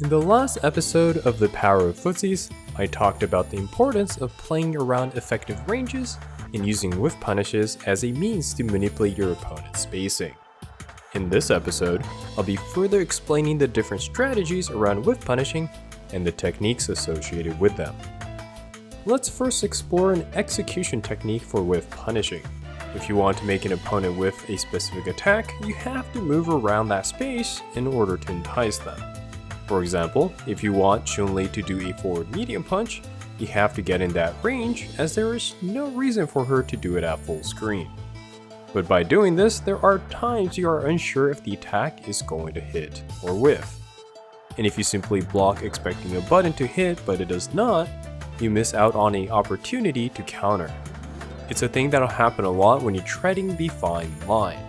In the last episode of The Power of Footsies, I talked about the importance of playing around effective ranges and using whiff punishes as a means to manipulate your opponent's spacing. In this episode, I'll be further explaining the different strategies around whiff punishing and the techniques associated with them. Let's first explore an execution technique for whiff punishing. If you want to make an opponent whiff a specific attack, you have to move around that space in order to entice them. For example, if you want Chun-Li to do a forward medium punch, you have to get in that range as there is no reason for her to do it at full screen. But by doing this, there are times you are unsure if the attack is going to hit or whiff. And if you simply block expecting a button to hit but it does not, you miss out on an opportunity to counter. It's a thing that'll happen a lot when you're treading the fine line.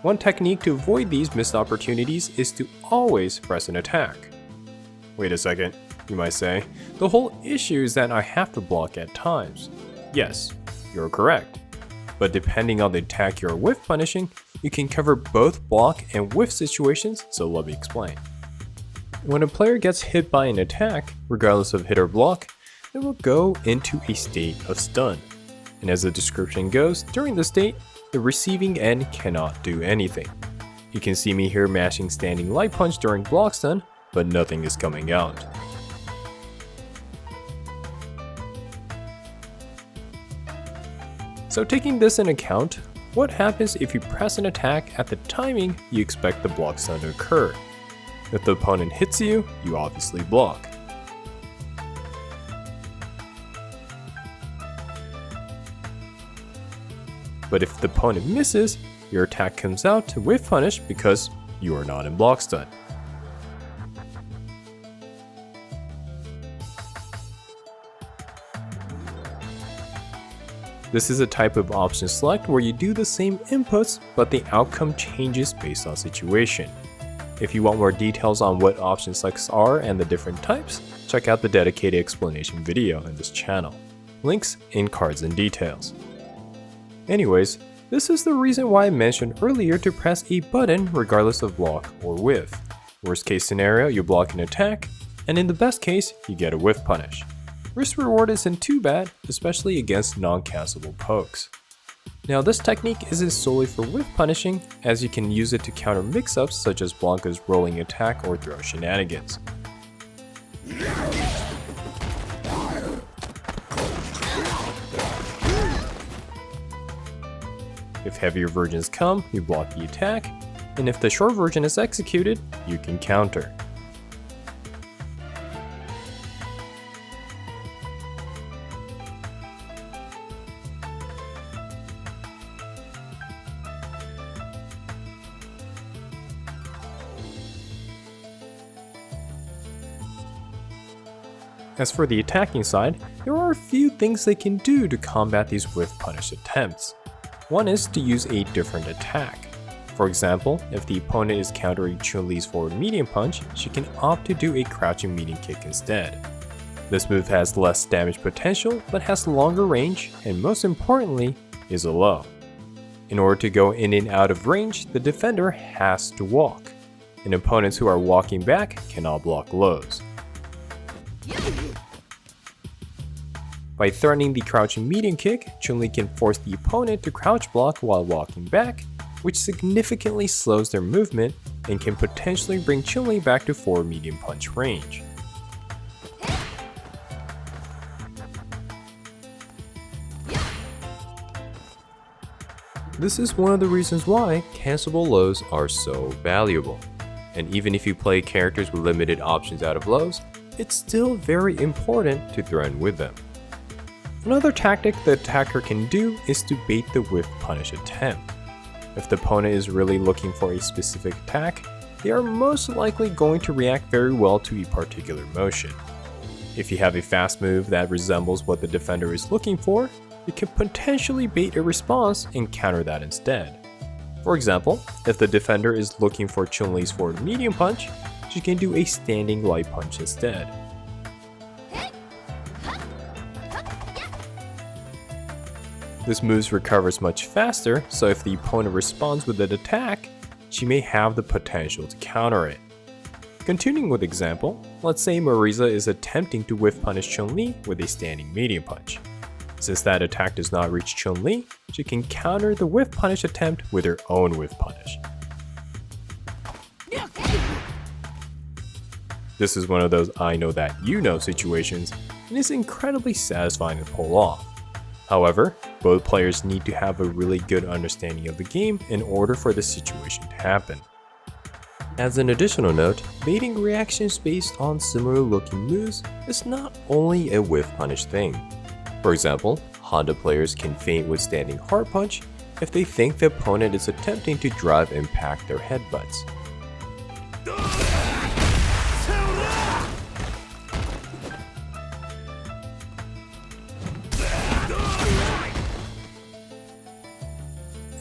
One technique to avoid these missed opportunities is to always press an attack. Wait a second, you might say. The whole issue is that I have to block at times. Yes, you're correct. But depending on the attack you're whiff punishing, you can cover both block and whiff situations, so let me explain. When a player gets hit by an attack, regardless of hit or block, they will go into a state of stun. And as the description goes, during the state, the receiving end cannot do anything. You can see me here mashing standing light punch during block stun, but nothing is coming out. So taking this into account, what happens if you press an attack at the timing you expect the block stun to occur? If the opponent hits you, you obviously block. But if the opponent misses, your attack comes out to whiff punish because you are not in block stun. This is a type of option select where you do the same inputs, but the outcome changes based on situation. If you want more details on what option selects are and the different types, check out the dedicated explanation video in this channel. Links in cards and details. Anyways, this is the reason why I mentioned earlier to press a button regardless of block or whiff. Worst case scenario, you block an attack, and in the best case, you get a whiff punish. Risk reward isn't too bad, especially against non-cancelable pokes. Now this technique isn't solely for whiff punishing, as you can use it to counter mix-ups such as Blanca's rolling attack or throw shenanigans. If heavier versions come, you block the attack, and if the short version is executed, you can counter. As for the attacking side, there are a few things they can do to combat these whiff punish attempts. One is to use a different attack. For example, if the opponent is countering Chun-Li's forward medium punch, she can opt to do a crouching medium kick instead. This move has less damage potential, but has longer range, and most importantly, is a low. In order to go in and out of range, the defender has to walk, and opponents who are walking back cannot block lows. By threatening the crouching medium kick, Chun-Li can force the opponent to crouch block while walking back, which significantly slows their movement and can potentially bring Chun-Li back to forward medium punch range. This is one of the reasons why cancelable lows are so valuable. And even if you play characters with limited options out of lows, it's still very important to threaten with them. Another tactic the attacker can do is to bait the whiff punish attempt. If the opponent is really looking for a specific attack, they are most likely going to react very well to a particular motion. If you have a fast move that resembles what the defender is looking for, you can potentially bait a response and counter that instead. For example, if the defender is looking for Chun-Li's forward medium punch, she can do a standing light punch instead. This move recovers much faster, so if the opponent responds with an attack, she may have the potential to counter it. Continuing with example, let's say Marisa is attempting to whiff punish Chun-Li with a standing medium punch. Since that attack does not reach Chun-Li, she can counter the whiff punish attempt with her own whiff punish. This is one of those I know that you know situations, and is incredibly satisfying to pull off. However, both players need to have a really good understanding of the game in order for the situation to happen. As an additional note, baiting reactions based on similar looking moves is not only a whiff punish thing. For example, Honda players can feint with standing hard punch if they think the opponent is attempting to drive impact their headbutts.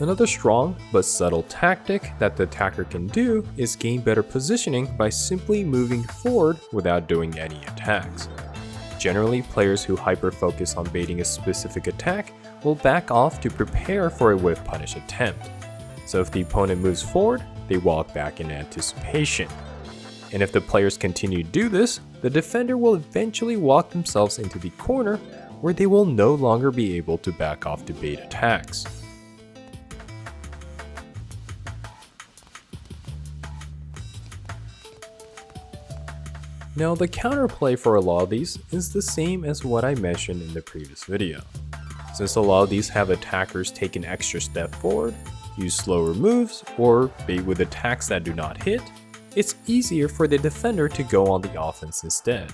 Another strong but subtle tactic that the attacker can do is gain better positioning by simply moving forward without doing any attacks. Generally, players who hyper-focus on baiting a specific attack will back off to prepare for a whiff punish attempt. So if the opponent moves forward, they walk back in anticipation. And if the players continue to do this, the defender will eventually walk themselves into the corner where they will no longer be able to back off to bait attacks. Now the counterplay for a lot of these is the same as what I mentioned in the previous video. Since a lot of these have attackers take an extra step forward, use slower moves, or bait with attacks that do not hit, it's easier for the defender to go on the offense instead.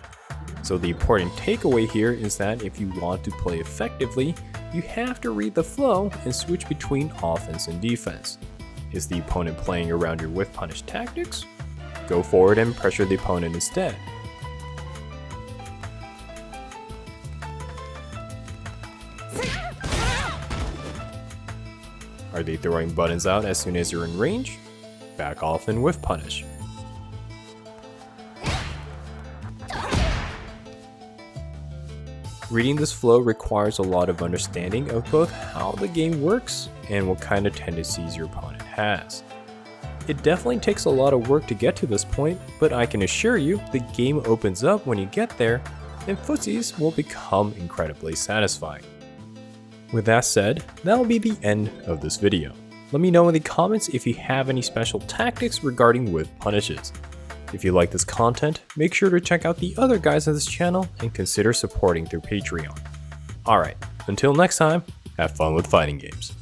So the important takeaway here is that if you want to play effectively, you have to read the flow and switch between offense and defense. Is the opponent playing around your whiff punish tactics? Go forward and pressure the opponent instead. Are they throwing buttons out as soon as you're in range? Back off and whiff punish. Reading this flow requires a lot of understanding of both how the game works and what kind of tendencies your opponent has. It definitely takes a lot of work to get to this point, but I can assure you the game opens up when you get there, and Footsies will become incredibly satisfying. With that said, that'll be the end of this video. Let me know in the comments if you have any special tactics regarding whiff punishes. If you like this content, make sure to check out the other guys on this channel and consider supporting through Patreon. Alright, until next time, have fun with fighting games.